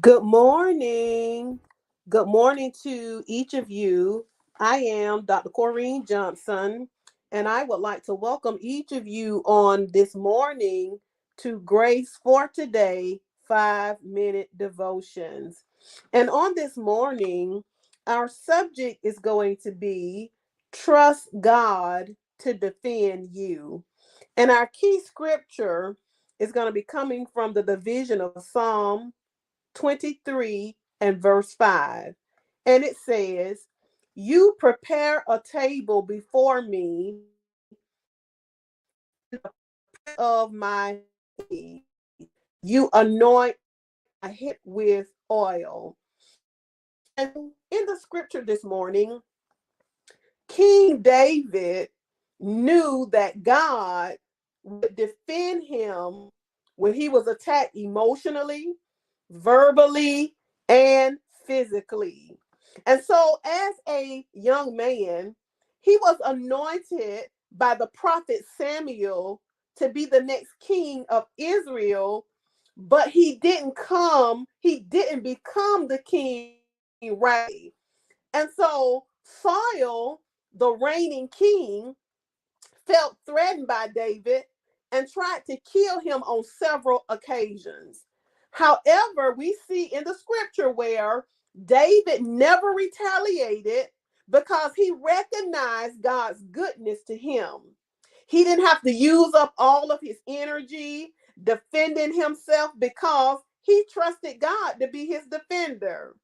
Good morning. Good morning to each of you. I am Dr. Corrine Johnson, and I would like to welcome each of you on this morning to Grace for Today 5 minute devotions. And on this morning, our subject is going to be Trust God to defend you. And our key scripture is going to be coming from the division of Psalm 23 and verse 5. And it says, "You prepare a table before me of my you anoint my head with oil." And in the scripture this morning, King David knew that God would defend him when he was attacked emotionally, verbally, and physically. And so, as a young man, he was anointed by the prophet Samuel to be the next king of Israel, but he didn't become the king right away. And so Saul, the reigning king, felt threatened by David and tried to kill him on several occasions. However, we see in the scripture where David never retaliated because he recognized God's goodness to him. He didn't have to use up all of his energy defending himself because he trusted God to be his defender.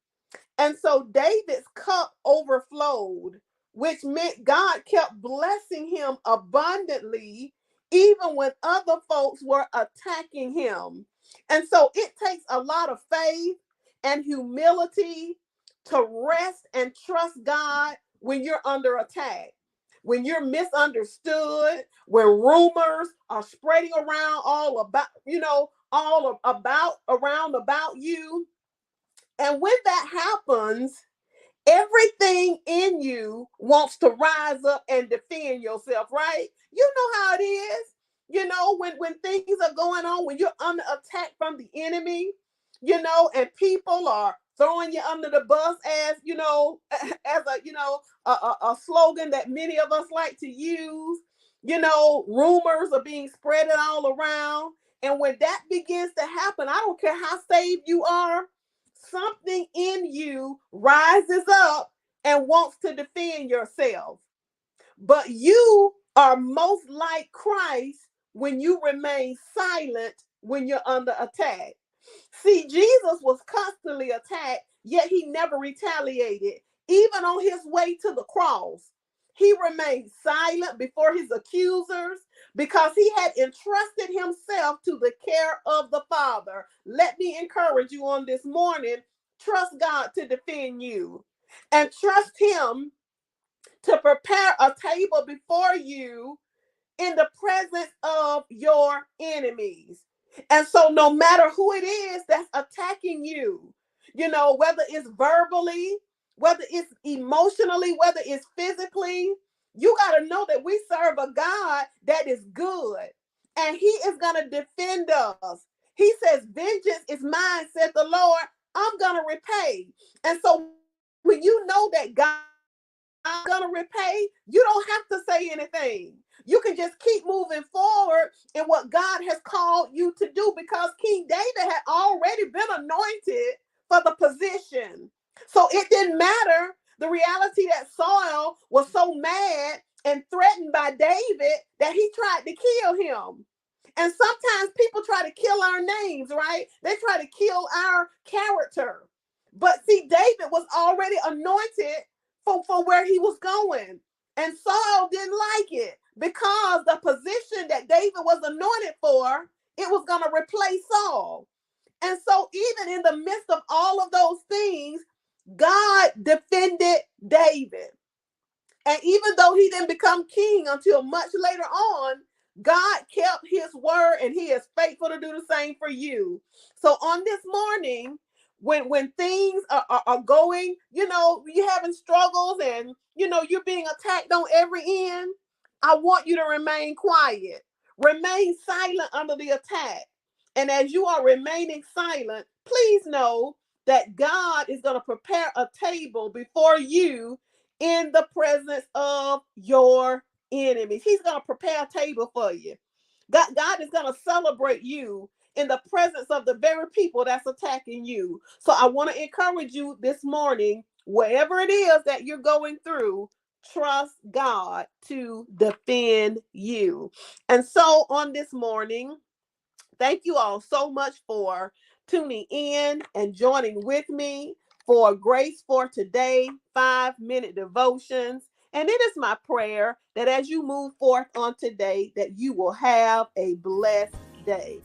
And so David's cup overflowed, which meant God kept blessing him abundantly, even when other folks were attacking him. And so it takes a lot of faith and humility to rest and trust God when you're under attack. When you're misunderstood, when rumors are spreading around all about, all about around about you, and when that happens, everything in you wants to rise up and defend yourself, right? You know how it is. When things are going on, when you're under attack from the enemy, and people are throwing you under the bus as, as a slogan that many of us like to use. Rumors are being spread all around. And when that begins to happen, I don't care how saved you are, something in you rises up and wants to defend yourself. But you are most like Christ when you remain silent when you're under attack. See, Jesus was constantly attacked, yet he never retaliated. Even on his way to the cross, he remained silent before his accusers because he had entrusted himself to the care of the Father. Let me encourage you on this morning, trust God to defend you and trust him to prepare a table before you in the presence of your enemies. And so, no matter who it is that's attacking you, whether it's verbally, whether it's emotionally, whether it's physically, you got to know that we serve a God that is good and he is going to defend us. He says, "Vengeance is mine," said the Lord. "I'm going to repay." And so, when you know that God is going to repay, you don't have to say anything. You can just keep moving forward in what God has called you to do because King David had already been anointed for the position. So it didn't matter the reality that Saul was so mad and threatened by David that he tried to kill him. And sometimes people try to kill our names, right? They try to kill our character. But see, David was already anointed for where he was going. And Saul didn't like it because the position that David was anointed for, it was going to replace Saul. And so, even in the midst of all of those things, God defended David. And even though he didn't become king until much later on, God kept his word and he is faithful to do the same for you. So on this morning, when things are going, you're having struggles and, you're being attacked on every end, I want you to remain quiet. Remain silent under the attack. And as you are remaining silent, please know that God is going to prepare a table before you in the presence of your enemies. He's going to prepare a table for you. God is going to celebrate you in the presence of the very people that's attacking you. So I want to encourage you this morning, wherever it is that you're going through, trust God to defend you. And so on this morning, thank you all so much for tuning in and joining with me for Grace for Today 5-minute devotions. And it is my prayer that as you move forth on today, that you will have a blessed day.